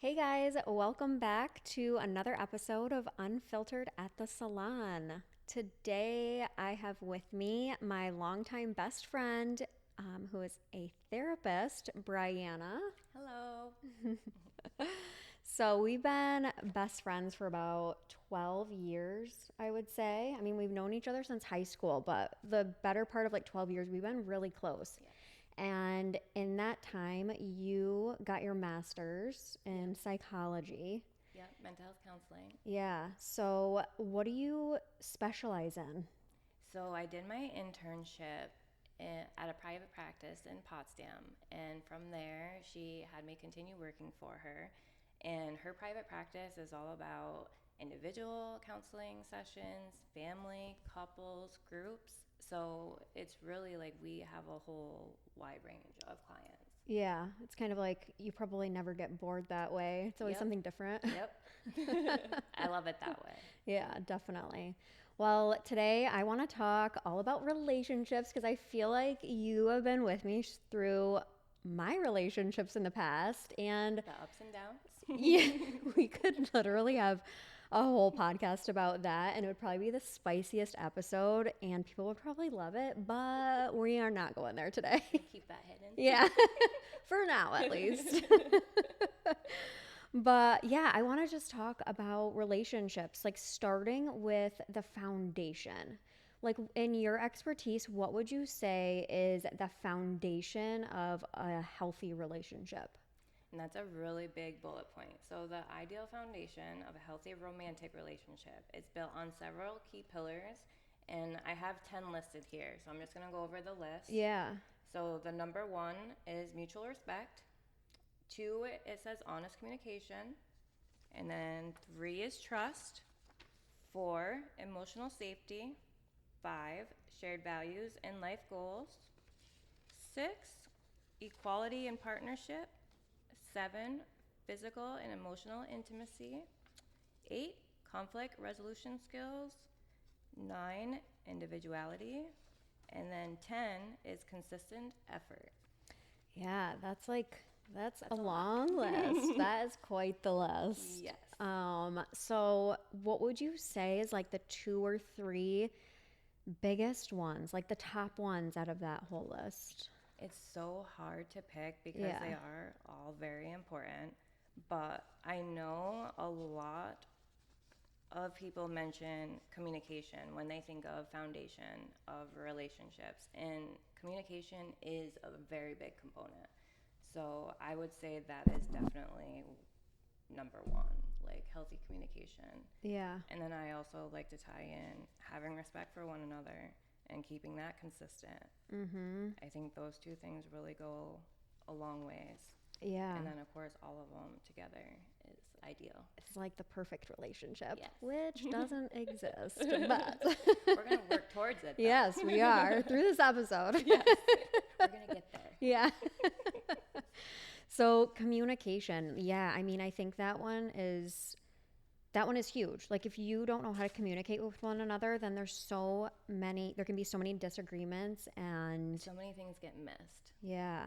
Hey guys, welcome back to another episode of Unfiltered at the Salon. Today I have with me my longtime best friend, who is a therapist, Bryanna. Hello. So we've been best friends for about 12 years, I would say. I mean, we've known each other since high school, but the better part of like 12 years, we've been really close. Yes. And in that time, you got your master's in psychology. Yep. Mental health counseling. Yeah. So, what do you specialize in? So I did my internship at a private practice in Potsdam, and from there, she had me continue working for her. And her private practice is all about individual counseling sessions, family, couples, groups. So it's really like we have a whole wide range of clients. Yeah, it's kind of like you probably never get bored that way. It's always Yep. something different. Yep. I love it that way. Yeah, definitely. Well, today I want to talk all about relationships because I feel like you have been with me through my relationships in the past. And The ups and downs. yeah, we could literally have a whole podcast about that, and it would probably be the spiciest episode, and people would probably love it, but we are not going there today. Keep that hidden. Yeah, for now at least. But yeah, I want to just talk about relationships, like starting with the foundation. Like in your expertise, what would you say is the foundation of a healthy relationship? And that's a really big bullet point. So, the ideal foundation of a healthy romantic relationship is built on several key pillars. And I have 10 listed here. So, I'm just going to go over the list. Yeah. So, the number one is mutual respect. Two, it says honest communication. And then three is trust. Four, emotional safety. Five, shared values and life goals. Six, equality in partnership. Seven, physical and emotional intimacy. Eight, conflict resolution skills. Nine, individuality. And then 10 is consistent effort. Yeah, that's a A long lot. list. That is quite the list. Yes. So what would you say is like the two or three biggest ones, like the top ones out of that whole list? It's so hard to pick because Yeah. they are all very important. But I know a lot of people mention communication when they think of foundation of relationships, and communication is a very big component. So I would say that is definitely number one, like healthy communication. Yeah. And then I also like to tie in having respect for one another and keeping that consistent. I think those two things really go a long ways. Yeah. And then, of course, all of them together is ideal. It's like the perfect relationship, Yes. which doesn't exist. But We're going to work towards it, though. yes, we are through this episode. Yes. We're going to get there. Yeah. So communication, yeah, I mean, I think that one is huge. Like if you don't know how to communicate with one another, then there can be so many disagreements and So many things get missed. yeah,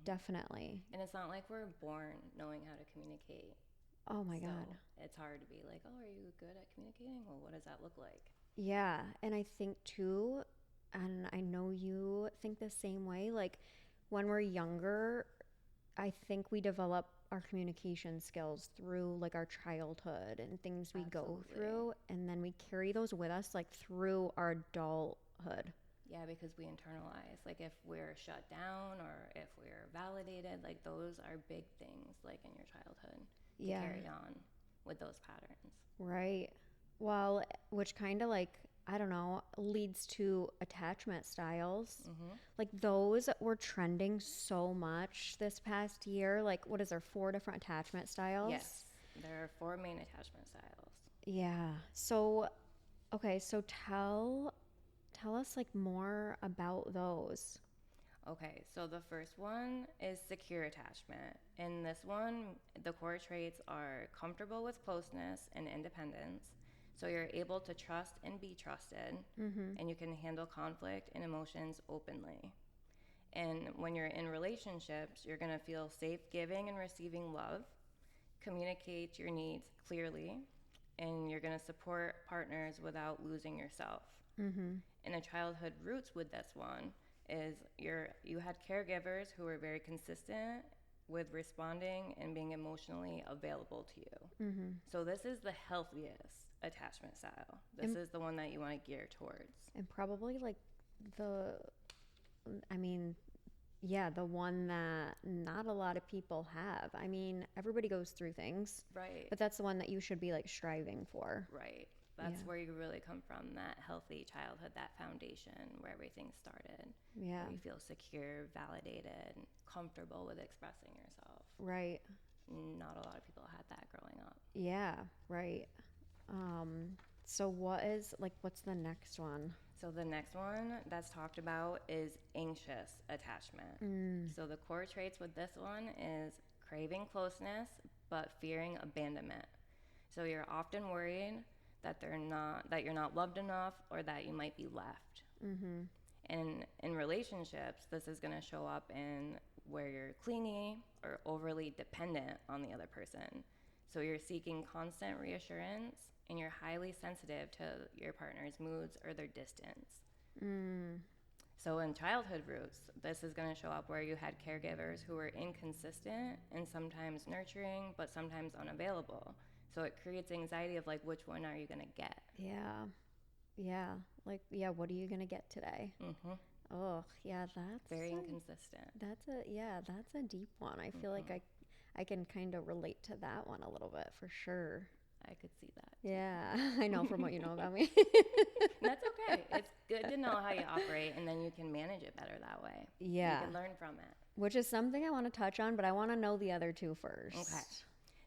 definitely. And it's not like we're born knowing how to communicate. Oh my So God. it's hard to be like, oh, are you good at communicating? Well, what does that look like? Yeah, and I think too, and I know you think the same way, like when we're younger, I think we develop our communication skills through like our childhood and things we go Absolutely. through, and then we carry those with us like through our adulthood. Yeah, because we internalize. Like if we're shut down or if we're validated, like those are big things like in your childhood to Yeah. carry on with those patterns. Right. Well, which kind of like, I don't know, leads to attachment styles. Like those were trending so much this past year. Like, what is there, four different attachment styles? Yes, there are four main attachment styles. Yeah. So, okay, so tell us like more about those. Okay, so the first one is secure attachment. In this one, the core traits are comfortable with closeness and independence. So you're able to trust and be trusted, and you can handle conflict and emotions openly. And when you're in relationships, you're going to feel safe giving and receiving love, communicate your needs clearly, and you're going to support partners without losing yourself. Mm-hmm. And the childhood roots with this one is you had caregivers who were very consistent with responding and being emotionally available to you. Mm-hmm. So this is the healthiest attachment style. This is the one that you want to gear towards. And probably like the, I mean, yeah, the one that not a lot of people have. I mean, everybody goes through things, Right. but that's the one that you should be like striving for. Right. That's Yeah. where you really come from, that healthy childhood, that foundation where everything started. Yeah. Where you feel secure, validated, comfortable with expressing yourself. Right. Not a lot of people had that growing up. Yeah, right. So what's the next one? So the next one that's talked about is anxious attachment. So the core traits with this one is craving closeness, but fearing abandonment. So you're often worried that you're not loved enough, or that you might be left. Mm-hmm. And in relationships, this is going to show up in where you're clingy or overly dependent on the other person. So you're seeking constant reassurance, and you're highly sensitive to your partner's moods or their distance. So in childhood roots, this is going to show up where you had caregivers who were inconsistent and sometimes nurturing, but sometimes unavailable. So it creates anxiety of like, which one are you going to get? Yeah. Yeah. Like, yeah, what are you going to get today? Mm-hmm. Oh, yeah, that's Very inconsistent. That's a deep one. I feel like I can kind of relate to that one a little bit for sure. I could see that. Yeah, I know from what you know about me. That's okay. It's good to know how you operate, and then you can manage it better that way. Yeah. You can learn from it. Which is something I want to touch on, but I want to know the other two first. Okay.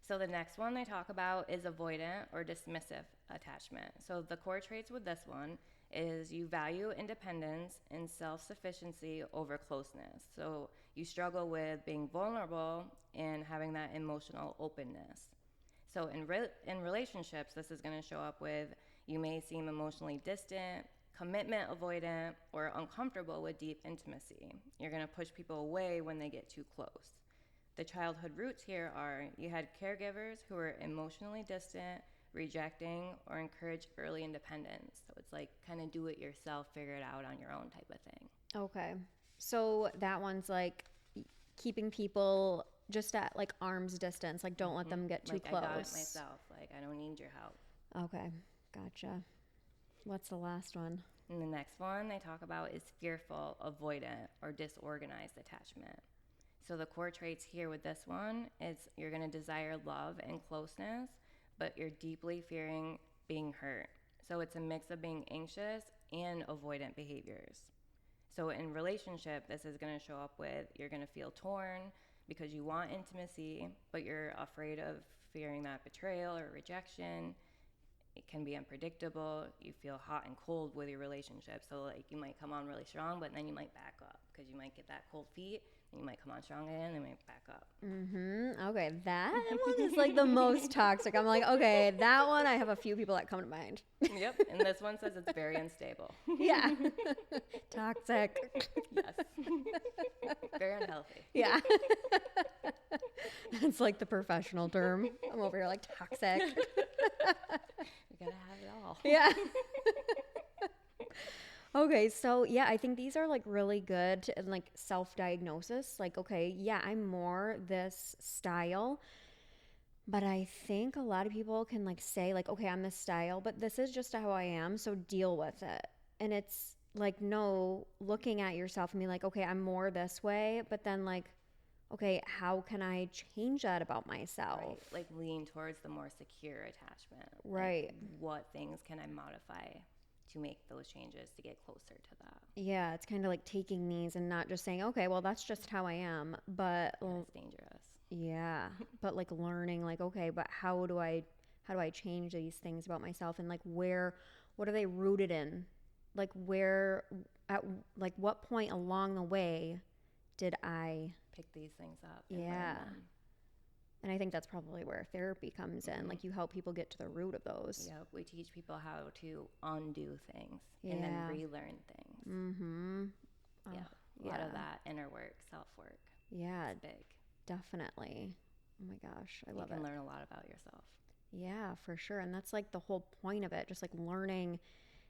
So the next one they talk about is avoidant or dismissive attachment. So the core traits with this one is you value independence and self-sufficiency over closeness. So you struggle with being vulnerable and having that emotional openness. So in relationships, this is going to show up with you may seem emotionally distant, commitment avoidant, or uncomfortable with deep intimacy. You're going to push people away when they get too close. The childhood roots here are you had caregivers who were emotionally distant, rejecting, or encourage early independence. So it's like kind of do it yourself, figure it out on your own type of thing. Okay. So that one's like keeping people just at like arm's distance, like don't let them get too close. I got it myself. Like I don't need your help. Okay. Gotcha. What's the last one? And the next one they talk about is fearful, avoidant, or disorganized attachment. So the core traits here with this one is you're going to desire love and closeness, but you're deeply fearing being hurt. So it's a mix of being anxious and avoidant behaviors. So in relationship, this is going to show up with you're going to feel torn because you want intimacy, but you're afraid of fearing that betrayal or rejection. It can be unpredictable. You feel hot and cold with your relationship. So like you might come on really strong, but then you might back up because you might get that cold feet. And you might come on strong again, and might back up. Okay, that one is like the most toxic. I'm like, okay, that one, I have a few people that come to mind. Yep, and this one says it's very unstable. Yeah. Toxic. Yes. Very unhealthy. Yeah. That's like the professional term. I'm over here like toxic. We gotta have it all. Yeah. Okay, so yeah, I think these are like really good and like self-diagnosis. Like, okay, yeah, I'm more this style, but I think a lot of people can like say like, okay, I'm this style, but this is just how I am, so deal with it. And it's like, no, looking at yourself and being like, okay, I'm more this way, but then like, okay, how can I change that about myself? Right. Like lean towards the more secure attachment. Right. Like, what things can I modify to make those changes to get closer to that? Yeah, it's kind of like taking these and not just saying, okay, well, that's just how I am, but It's dangerous. yeah, but like learning like, okay, but how do I change these things about myself, and like what are they rooted in? Like at like what point along the way did I pick these things up and learn yeah. them. And I think that's probably where therapy comes in. Like you help people get to the root of those. Yep, we teach people how to undo things and then relearn things. Mm-hmm. Yeah, a lot of that inner work, self-work. Yeah, It's big. definitely. Oh my gosh, I You love can it. learn a lot about yourself. Yeah, for sure. And that's like the whole point of it, just like learning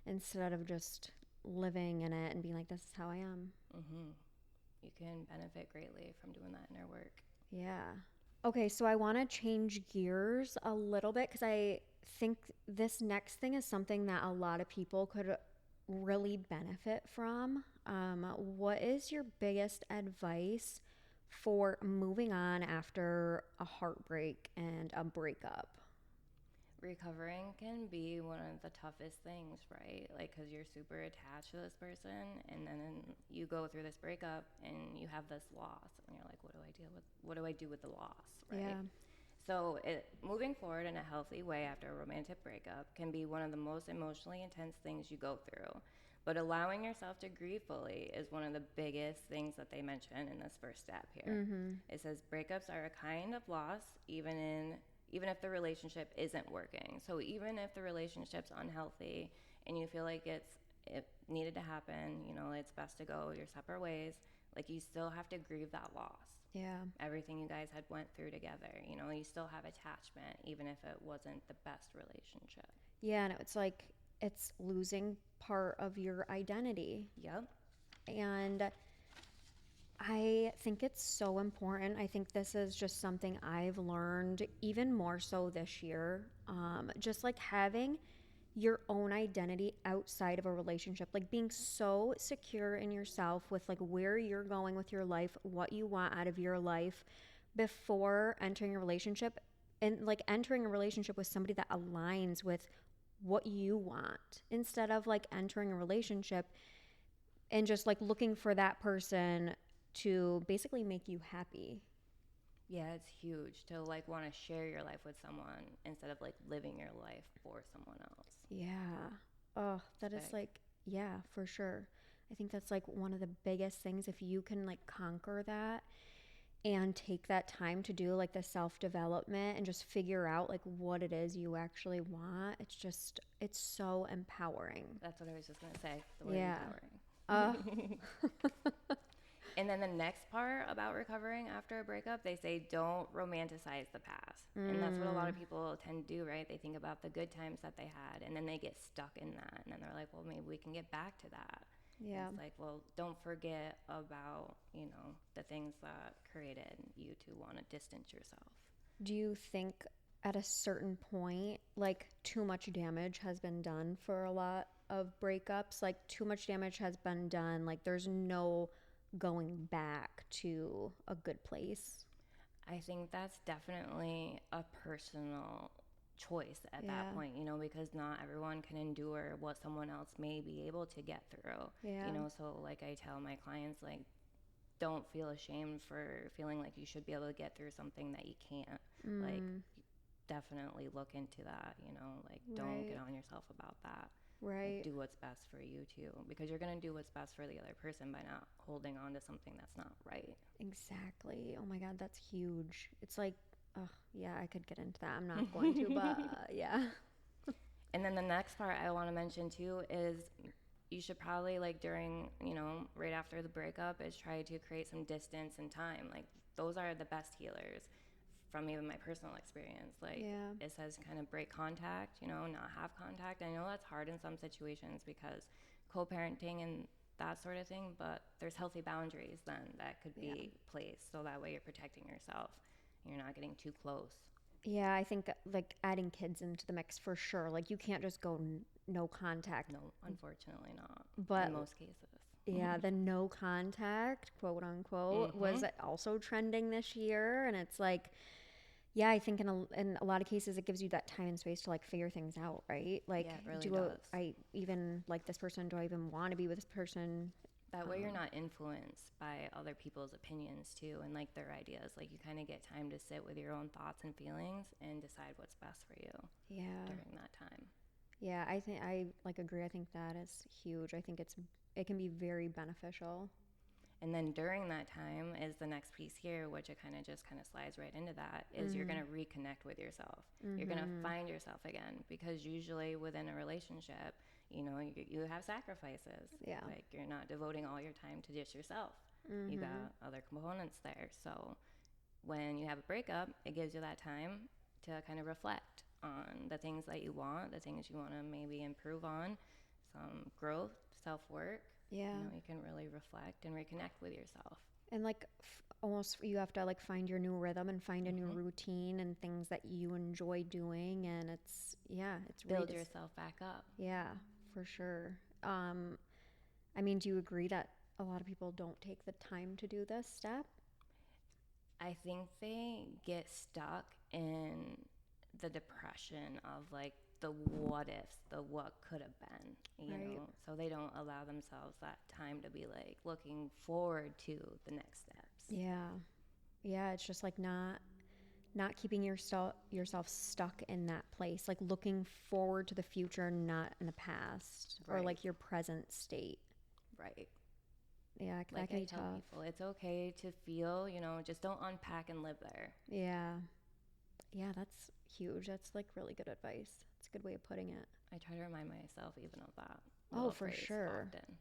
instead of just living in it and being like, this is how I am. Hmm. You can benefit greatly from doing that inner work. Yeah. Okay, so I want to change gears a little bit because I think this next thing is something that a lot of people could really benefit from. What is your biggest advice for moving on after a heartbreak and a breakup? Recovering can be one of the toughest things, right? Like, because you're super attached to this person, and then you go through this breakup and you have this loss, and you're like, what do I do with the loss, right? Yeah. So, moving forward in a healthy way after a romantic breakup can be one of the most emotionally intense things you go through. But allowing yourself to grieve fully is one of the biggest things that they mention in this first step here. Mm-hmm. It says breakups are a kind of loss, even if the relationship isn't working. So even if the relationship's unhealthy and you feel like it needed to happen, it's best to go your separate ways. Like, you still have to grieve that loss. Yeah. Everything you guys had went through together, you still have attachment even if it wasn't the best relationship. Yeah, and it's like it's losing part of your identity. Yep. And I think it's so important. I think this is just something I've learned even more so this year. Just like having your own identity outside of a relationship, like being so secure in yourself with like where you're going with your life, what you want out of your life before entering a relationship, and like entering a relationship with somebody that aligns with what you want instead of like entering a relationship and just like looking for that person to basically make you happy. Yeah, it's huge to like want to share your life with someone instead of like living your life for someone else. Yeah. Oh, It's that is big. like, yeah, for sure. I think that's like one of the biggest things if you can like conquer that and take that time to do like the self development and just figure out like what it is you actually want. It's so empowering. That's what I was just gonna say. The word Yeah. Uh, empowering. And then the next part about recovering after a breakup, they say don't romanticize the past. And that's what a lot mm, of people tend to do, right? They think about the good times that they had and then they get stuck in that. And then they're like, well, maybe we can get back to that. And yeah. it's like, well, don't forget about, the things that created you to want to distance yourself. Do you think at a certain point, like too much damage has been done for a lot of breakups? Like too much damage has been done. Like there's no going back to a good place. I think that's definitely a personal choice at that Yeah. point, because not everyone can endure what someone else may be able to get through, Yeah. so like I tell my clients, like, don't feel ashamed for feeling like you should be able to get through something that you can't. Like, Mm, definitely look into that, like, don't get right. on yourself about that. Like, Right. do what's best for you too, because you're going to do what's best for the other person by not holding on to something that's not right. Exactly. Oh my God, that's huge. It's like, oh, yeah, I could get into that. I'm not going to, but yeah. And then the next part I want to mention too is you should probably, like, during, right after the breakup, is try to create some distance and time. Like, those are the best healers from even my personal experience. Like, Yeah. it says kind of break contact, not have contact. I know that's hard in some situations because co-parenting and that sort of thing, but there's healthy boundaries then that could Yeah. be placed so that way you're protecting yourself. You're not getting too close. Yeah, I think like adding kids into the mix for sure. Like you can't just go no contact. No, unfortunately not in But most cases. yeah, the no contact, quote unquote, Mm-hmm. was also trending this year. And it's like, yeah, I think in a lot of cases, it gives you that time and space to like figure things out, right? Yeah, Like, it really does. I even like this person? Do I even want to be with this person? That way you're Um, not influenced by other people's opinions too and like their ideas. Like, you kind of get time to sit with your own thoughts and feelings and decide what's best for you yeah. during that time. Yeah, I think I like agree. I think that is huge. I think it can be very beneficial. And then during that time is the next piece here, which it kind of slides right into that, is you're Mm-hmm. going to reconnect with yourself. You're going to Mm-hmm. find yourself again, because usually within a relationship, you have sacrifices. Yeah. Like, you're not devoting all your time to just yourself. You Mm-hmm. got other components there. So when you have a breakup, it gives you that time to kind of reflect on the things that you want, the things you want to maybe improve on, some growth, self-work. Yeah. You can really reflect and reconnect with yourself. And like almost you have to like find your new rhythm and find a new routine and things that you enjoy doing, and it's really build yourself back up. Yeah, for sure. I mean, do you agree that a lot of people don't take the time to do this step? I think they get stuck in the depression of like the what ifs, the what could have been, Right. know? So they don't allow themselves that time to be like looking forward to the next steps. Yeah. Yeah, it's just like not keeping yourself stuck in that place, like looking forward to the future, not in the past, or Right. like your present state. Right. Yeah, Like that can I be tell tough. people, it's okay to feel, just don't unpack and live there. Yeah. Yeah, that's huge. That's like really good advice. It's a good way of putting it. I try to remind myself even of that. Oh, for sure. Often.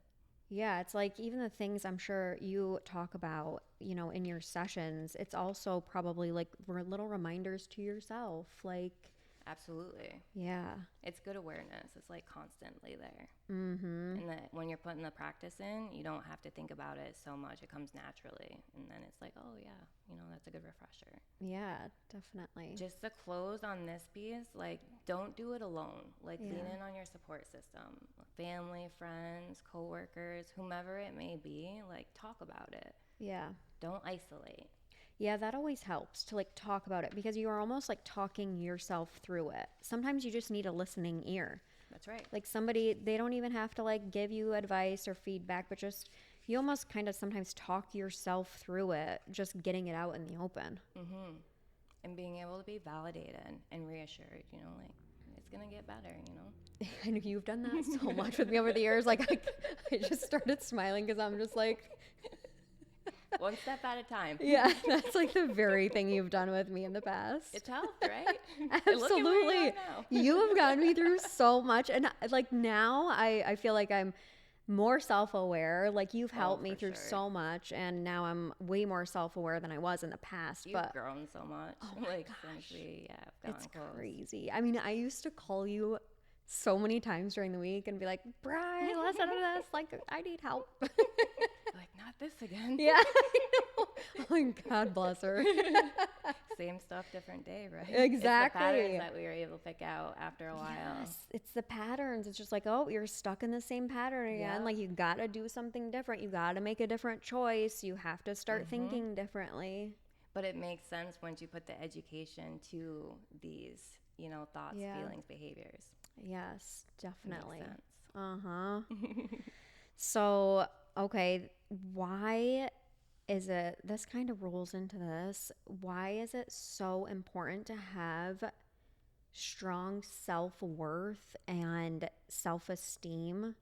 Yeah, it's like even the things I'm sure you talk about, in your sessions, it's also probably like little reminders to yourself. Like, Absolutely. yeah. It's good awareness. It's like constantly there. Mm-hmm. And that when you're putting the practice in, you don't have to think about it so much. It comes naturally. And then it's like, oh, yeah, that's a good refresher. Yeah, definitely. Just to close on this piece, like, don't do it alone. Like, Yeah. lean in on your support system. Family, friends, coworkers, whomever it may be, like, talk about it. Yeah. Don't isolate. Yeah, that always helps to like talk about it because you are almost like talking yourself through it. Sometimes you just need a listening ear. That's right. Like somebody, they don't even have to like give you advice or feedback, but just you almost kind of sometimes talk yourself through it, just getting it out in the open. Mm-hmm. And being able to be validated and reassured, like it's going to get better, I know you've done that so much with me over the years. Like I just started smiling because I'm just like, one step at a time. yeah, that's like the very thing you've done with me in the past. It's helped, right? Absolutely. You have gotten me through so much. And like now I feel like I'm more self-aware. Like you've helped me through so much. And now I'm way more self-aware than I was in the past. You've grown so much. Oh my gosh. Since we have gotten it's close. crazy. I mean, I used to call you so many times during the week and be like, Bri, listen to this. Like, I need help. Like, not this again. Yeah. Oh, God bless her. Same stuff, different day, right? Exactly. It's the patterns that we were able to pick out after a while. Yes, it's the patterns. It's just like, oh, you're stuck in the same pattern again. Yeah. Like, you got to do something different. You got to make a different choice. You have to start thinking differently. But it makes sense once you put the education to these, thoughts, feelings, behaviors. Yes, definitely. Makes sense. Uh-huh. So, okay, why is it, this kind of rolls into this, why is it so important to have strong self-worth and self-esteem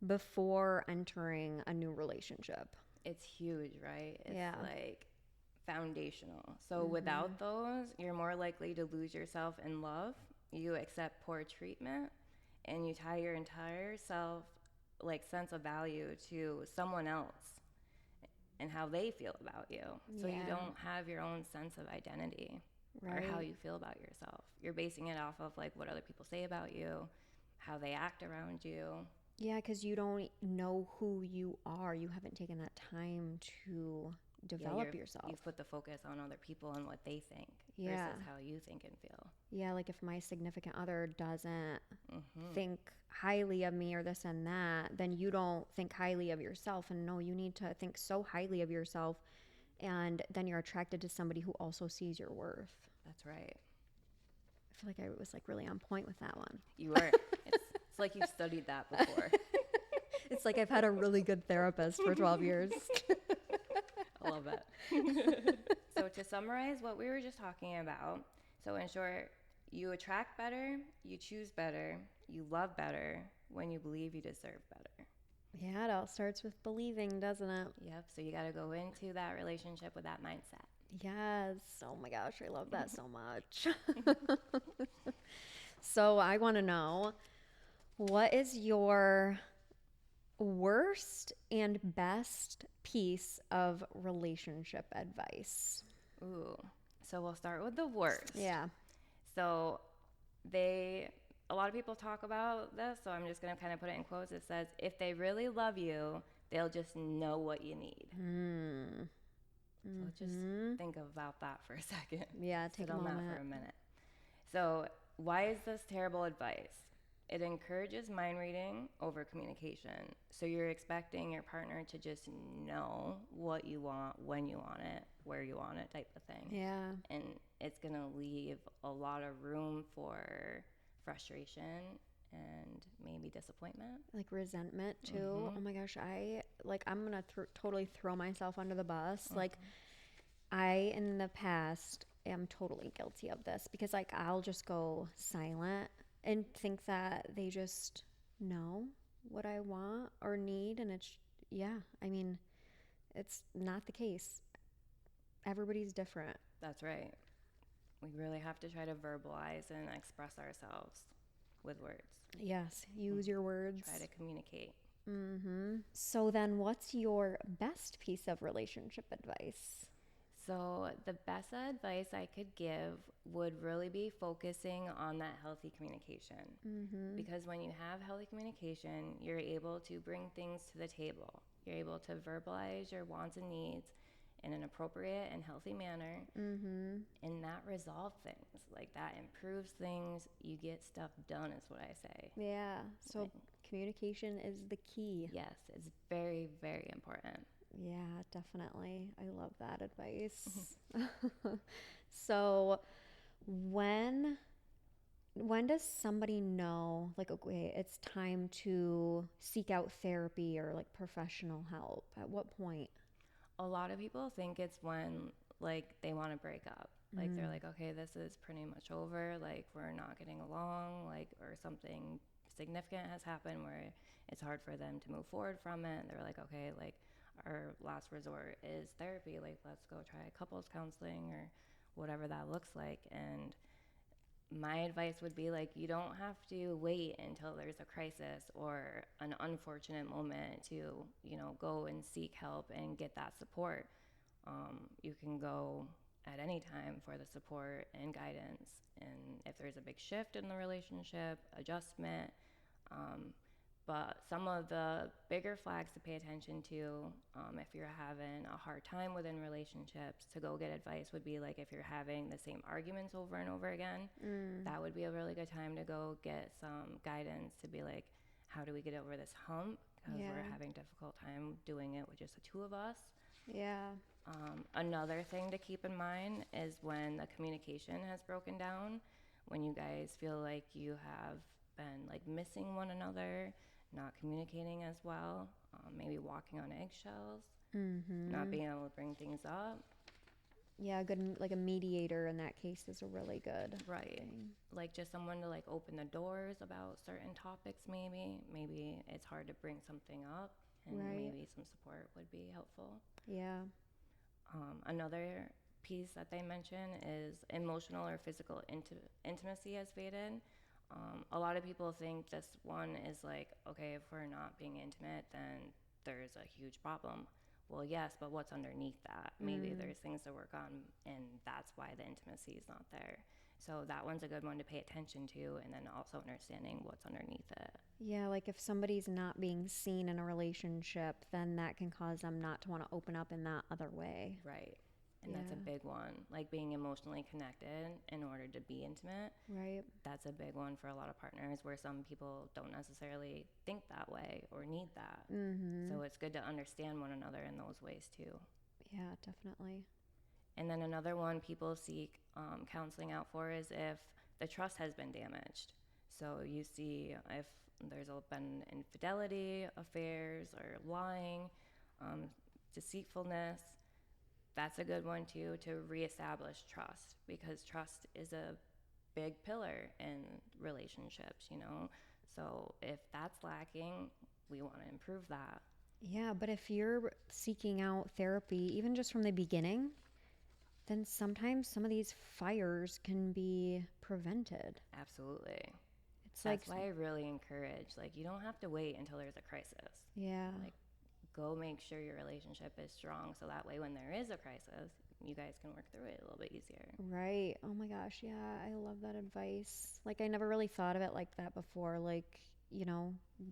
before entering a new relationship? It's huge, right? It's like foundational. So Mm-hmm. without those, you're more likely to lose yourself in love. You accept poor treatment, and you tie your entire sense of value to someone else and how they feel about you. So you don't have your own sense of identity or how you feel about yourself. You're basing it off of like what other people say about you, how they act around you. Yeah, because you don't know who you are. You haven't taken that time to develop yourself. You've put the focus on other people and what they think versus how you think and feel. Yeah, like if my significant other doesn't think highly of me or this and that, then you don't think highly of yourself. And no, you need to think so highly of yourself, and then you're attracted to somebody who also sees your worth. That's right. I feel like I was like really on point with that one. You were. It's like you've studied that before. It's like I've had a really good therapist for 12 years. I love it. So to summarize what we were just talking about, so in short, you attract better, you choose better, you love better when you believe you deserve better. Yeah, it all starts with believing, doesn't it? Yep. So you got to go into that relationship with that mindset. Yes. Oh my gosh, I love that so much. So I want to know, what is your worst and best piece of relationship advice? Ooh. So we'll start with the worst. Yeah. So a lot of people talk about this, so I'm just going to kind of put it in quotes. It says, if they really love you, they'll just know what you need. Mm. So just think about that for a second. Yeah, take Sit a on that moment. for a minute. So why is this terrible advice? It encourages mind reading over communication. So you're expecting your partner to just know what you want, when you want it, where you want it, type of thing. Yeah. And it's going to leave a lot of room for frustration and maybe disappointment. Like resentment too. Oh my gosh, I'm gonna totally throw myself under the bus. Like I in the past am totally guilty of this because like I'll just go silent and think that they just know what I want or need, and yeah, I mean, it's not the case. Everybody's different. That's right. We really have to try to verbalize and express ourselves with words. Yes, use your words. Try to communicate. So then what's your best piece of relationship advice? So, the best advice I could give would really be focusing on that healthy communication. Because when you have healthy communication, you're able to bring things to the table. You're able to verbalize your wants and needs in an appropriate and healthy manner. And that resolves things. Like that improves things. You get stuff done, is what I say. Yeah, so communication is the key. Yes, it's very, very important. Yeah, definitely. I love that advice. So, when does somebody know like okay, it's time to seek out therapy or like professional help? At what point? A lot of people think it's when like they want to break up. Like they're like, okay, this is pretty much over. Like we're not getting along. Like or something significant has happened where it's hard for them to move forward from it. They're like, okay, like our last resort is therapy. Like let's go try couples counseling or whatever that looks like. And my advice would be like you don't have to wait until there's a crisis or an unfortunate moment to go and seek help and get that support. You can go at any time for the support and guidance, and if there's a big shift in the relationship adjustment. But some of the bigger flags to pay attention to, if you're having a hard time within relationships, to go get advice would be like if you're having the same arguments over and over again, that would be a really good time to go get some guidance to be like, how do we get over this hump? Because we're having a difficult time doing it with just the two of us. Yeah. Another thing to keep in mind is when the communication has broken down, when you guys feel like you have been like missing one another, not communicating as well, maybe walking on eggshells, not being able to bring things up. Yeah, good like a mediator in that case is a really good Right. thing. Like just someone to like open the doors about certain topics maybe. Maybe it's hard to bring something up and maybe some support would be helpful. Yeah. Another piece that they mention is emotional or physical intimacy as faded. A lot of people think this one is like, okay, if we're not being intimate, then there's a huge problem. Well, yes, but what's underneath that? Maybe there's things to work on, and that's why the intimacy is not there. So that one's a good one to pay attention to, and then also understanding what's underneath it. Yeah, like if somebody's not being seen in a relationship, then that can cause them not to want to open up in that other way. Right. And that's a big one. Like being emotionally connected in order to be intimate. Right. That's a big one for a lot of partners where some people don't necessarily think that way or need that. So it's good to understand one another in those ways too. Yeah, definitely. And then another one people seek counseling out for is if the trust has been damaged. So you see if there's been infidelity, affairs, or lying, deceitfulness. That's a good one too, to reestablish trust, because trust is a big pillar in relationships, So if that's lacking, we want to improve that. Yeah, but if you're seeking out therapy, even just from the beginning, then sometimes some of these fires can be prevented. Absolutely. That's why I really encourage, like, you don't have to wait until there's a crisis. Yeah. Like, go make sure your relationship is strong so that way when there is a crisis, you guys can work through it a little bit easier. Right. Oh my gosh. Yeah, I love that advice. Like, I never really thought of it like that before. Like,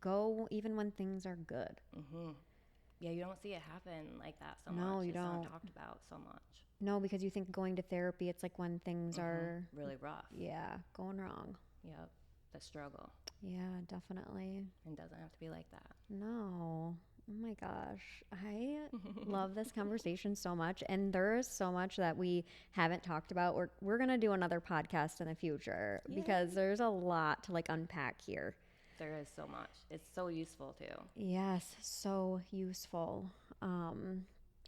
go even when things are good. Mm-hmm. Yeah, you don't see it happen like that so No, much. you It's not don't. talked about so much. No, because you think going to therapy, it's like when things are, Really rough. yeah, going wrong. Yep. The struggle. Yeah, definitely. It doesn't have to be like that. No. Oh my gosh. I love this conversation so much. And there is so much that we haven't talked about. We're going to do another podcast in the future because there's a lot to like unpack here. There is so much. It's so useful too. Yes, so useful.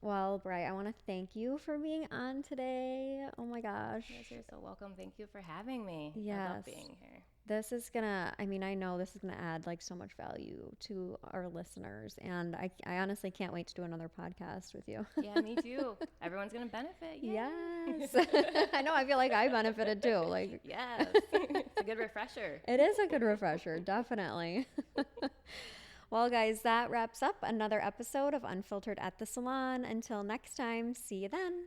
Well, Bri, I want to thank you for being on today. Oh my gosh. Yes, you're so welcome. Thank you for having me. Yes. I love being here. This is gonna, I mean, I know this is gonna add like so much value to our listeners. And I honestly can't wait to do another podcast with you. Yeah, me too. Everyone's going to benefit. Yay. Yes. I know, I feel like I benefited too. Like, yes. It's a good refresher. it is a good refresher, definitely. Well, guys, that wraps up another episode of Unfiltered at the Salon. Until next time, see you then.